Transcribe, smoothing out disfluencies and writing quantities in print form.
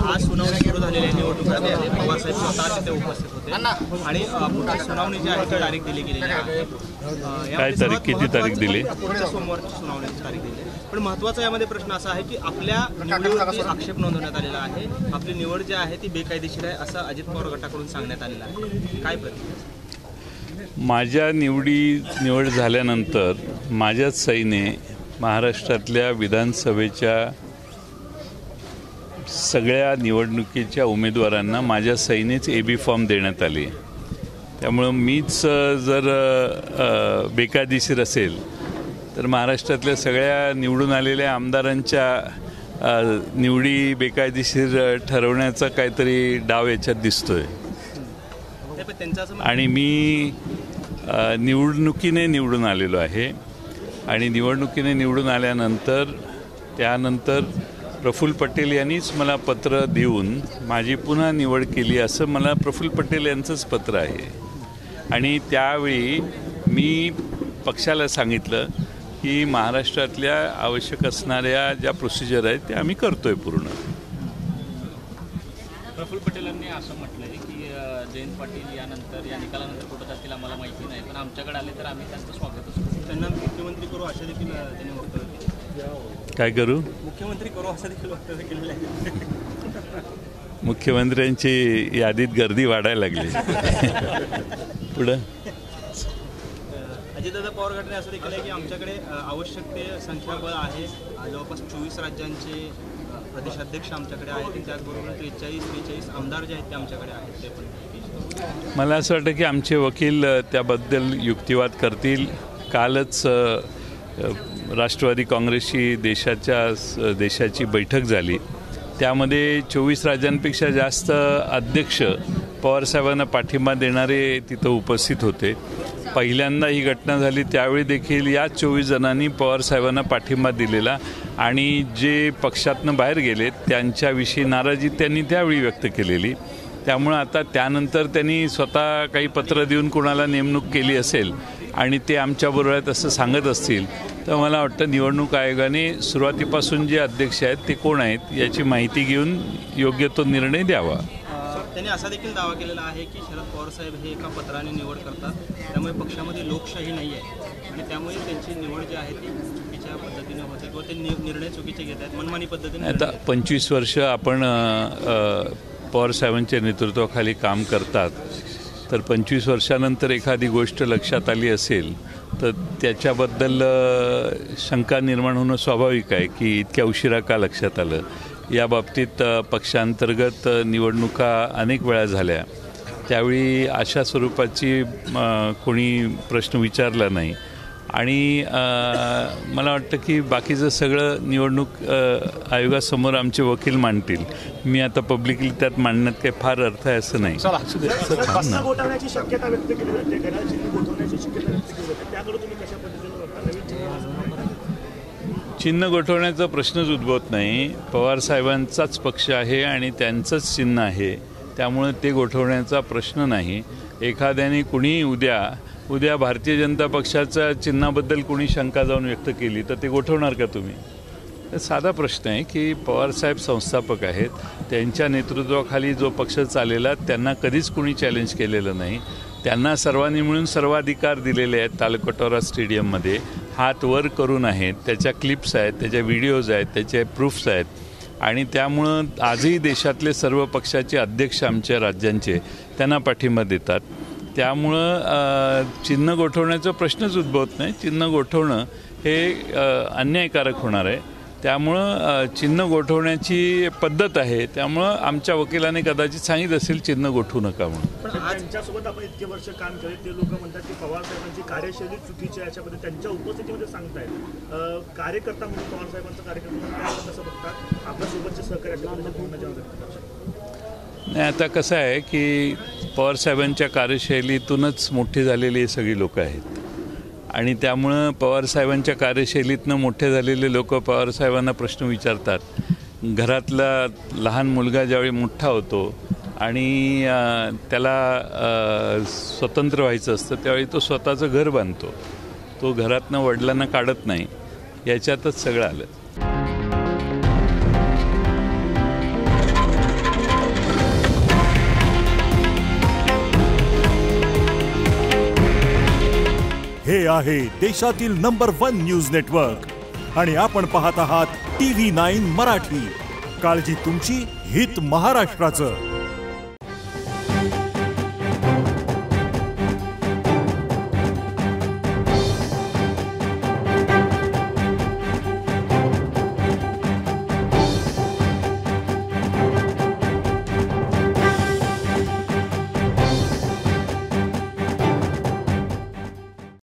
आज सुनावणी सुरू झालेली आहे निवडणुकीमध्ये पवारसाहेब स्वतः तिथे उपस्थित होते आणि पुढची सुनावणी जी आहे ती तारीख दिली गेलेली आहे। काय तारीख, किती तारीख दिली? पुढच्या सोमवारची सुनावणीची तारीख दिली। पण महत्त्वाचा यामध्ये प्रश्न असा आहे की आपल्या निवडीवरती आक्षेप नोंदवण्यात आलेला आहे, आपली निवड जी आहे ती बेकायदेशीर आहे असं अजित पवार गटाकडून सांगण्यात आलेलं आहे। काय प्रतिक्रिया? माझ्या निवड झाल्यानंतर माझ्याच सहीने महाराष्ट्रातल्या विधानसभेच्या सगळ्या निवडणुकीच्या उमेदवारांना माझ्या सहीनेच AB फॉर्म देण्यात आले। त्यामुळं मीच जर बेकायदेशीर असेल तर महाराष्ट्रातल्या सगळ्या निवडून आलेल्या आमदारांच्या निवडी बेकायदेशीर ठरवण्याचा काहीतरी डाव याच्यात दिसतोय। आणि मी निवडणुकीने निवडून आलेलो आहे आणि निवडणुकीने निवडून आल्यानंतर त्यानंतर प्रफुल्ल पटेल यांनीच मला पत्र देऊन माझी पुन्हा निवड केली असं मला प्रफुल्ल पटेल यांचंच पत्र आहे। आणि त्यावेळी मी पक्षाला सांगितलं की महाराष्ट्रातल्या आवश्यक असणाऱ्या ज्या प्रोसिजर आहेत त्या आम्ही करतोय पूर्ण। प्रफुल्ल पटेलांनी असं म्हटलं आहे की जयंत पाटील यानंतर या निकालानंतर कुठं जातील आम्हाला माहिती नाही, पण आमच्याकडे आले तर आम्ही त्यांचं स्वागतच करू, त्यांना मुख्यमंत्री करू अशा देखील त्यांनी वक्तव्य केलं। काय करू? मुख्यमंत्री करू असं देखील वक्तव्य केलेलं आहे। मुख्यमंत्र्यांची यादीत गर्दी वाढायला लागली। पुढं अजितदादा पवार गटाने असं देखील आहे की आमच्याकडे आवश्यक ते संख्याबळ आहे, जवळपास 24 राज्यांचे प्रदेशाध्यक्ष आमच्याकडे आहेत, त्याचबरोबर 43-43 आमदार जे आहेत ते आमच्याकडे आहेत। ते पण मला असं वाटतं की आमचे वकील त्याबद्दल युक्तिवाद करतील। कालच राष्ट्रवादी काँग्रेसची देशाची बैठक झाली, त्यामध्ये 24 राज्यांपेक्षा जास्त अध्यक्ष पवारसाहेबांना पाठिंबा देणारे तिथं उपस्थित होते। पहिल्यांदा ही घटना झाली त्यावेळी देखील या 24 जणांनी पवारसाहेबांना पाठिंबा दिलेला आणि जे पक्षातनं बाहेर गेले त्यांच्याविषयी नाराजी त्यांनी त्यावेळी व्यक्त केलेली। त्यामुळं आता त्यानंतर त्यांनी स्वतः काही पत्र देऊन कोणाला नेमणूक केली असेल आणि ते आमच्याबरोबर आहेत असं सांगत असतील तर मला वाटतं निवडणूक आयोगाने सुरुवातीपासून जे अध्यक्ष आहेत ते कोण आहेत याची माहिती घेऊन योग्य तो निर्णय द्यावा। त्यांनी असा देखील दावा केलेला आहे की शरद पवार साहेब हे एका पत्राने निवड करतात, त्यामुळे पक्षामध्ये लोकशाही नाही आहे आणि त्यामुळे त्यांची निवड जी आहे ती चुकीच्या पद्धतीने होते किंवा ते निर्णय चुकीचे घेत आहेत, मनमानी पद्धतीने। आता 25 वर्ष आपण पवार साहेबांच्या नेतृत्वाखाली काम करतात, तर 25 वर्षानंतर एखादी गोष्ट लक्षात आली असेल तर त्याच्याबद्दल शंका निर्माण होणं स्वाभाविक आहे की इतक्या उशिरा का लक्षात आलं। या बाबतीत पक्षांतर्गत निवडणुका अनेक वेळा झाल्या, त्यावेळी अशा स्वरूपाची कोणी प्रश्न विचारला नाही आणि मला वाटतं की बाकीचं सगळं निवडणूक आयोगासमोर आमचे वकील मांडतील। मी आता पब्लिकली त्यात मांडण्यात काही फार अर्थ आहे असं नाही। चिन्ह गोठवण्याचा प्रश्नच उद्भवत नाही। पवार साहेबांचाच पक्ष आहे आणि त्यांचंच चिन्ह आहे, त्यामुळे ते गोठवण्याचा प्रश्न नाही। एखाद्याने कुणी उद्या भारतीय जनता पक्षाच्या चिन्हाबद्दल कुणी शंका जाऊन व्यक्त केली तर ते गोठवणार का तुम्ही? तर साधा प्रश्न आहे की पवारसाहेब संस्थापक आहेत, त्यांच्या नेतृत्वाखाली जो पक्ष चाललेला त्यांना कधीच कुणी चॅलेंज केलेलं नाही। त्यांना सर्वांनी मिळून सर्वाधिकार दिलेले आहेत। तालकटोरा स्टेडियममध्ये हात वर करून आहेत, त्याच्या क्लिप्स आहेत, त्याच्या व्हिडिओज आहेत, त्याचे प्रूफ्स आहेत आणि त्यामुळं आजही देशातले सर्व पक्षाचे अध्यक्ष आमच्या राज्यांचे त्यांना पाठिंबा देतात। त्यामुळं चिन्ह गोठवण्याचा प्रश्नच उद्भवत नाही। चिन्ह गोठवणं हे अन्यायकारक होणार आहे, त्यामुळं चिन्ह गोठवण्याची पद्धत आहे, त्यामुळं आमच्या वकिलाने कदाचित सांगितलं असेल चिन्ह गोठवू नका म्हणून। पण त्यांच्यासोबत आपण इतके वर्ष काम केले, ते लोक म्हणतात की पवार साहेबांची कार्यशैली चुकीची आहे अशाबद्दल त्यांच्या उपस्थितीमध्ये सांगतायत। कार्यकर्ता म्हणून पवार साहेबांचा कार्यकर्ता कसं बघतात, आपल्यासोबतचे सहकार्य नाही, आता कसं आहे की पवारसाहेबांच्या कार्यशैलीतूनच मोठी झालेली ही सगळी लोकं आहेत आणि त्यामुळं पवारसाहेबांच्या कार्यशैलीतनं मोठे झालेले लोक पवारसाहेबांना प्रश्न विचारतात। घरातला लहान मुलगा ज्यावेळी मोठा होतो आणि त्याला स्वतंत्र व्हायचं असतं त्यावेळी तो स्वतःचं घर बांधतो, तो घरातनं वडिलांना काढत नाही, याच्यातच सगळं आलं। हे आहे देशातील नंबर 1 न्यूज नेटवर्क आणि आपण पाहत आहात TV9 मराठी. काळजी तुमची, हित महाराष्ट्राचं.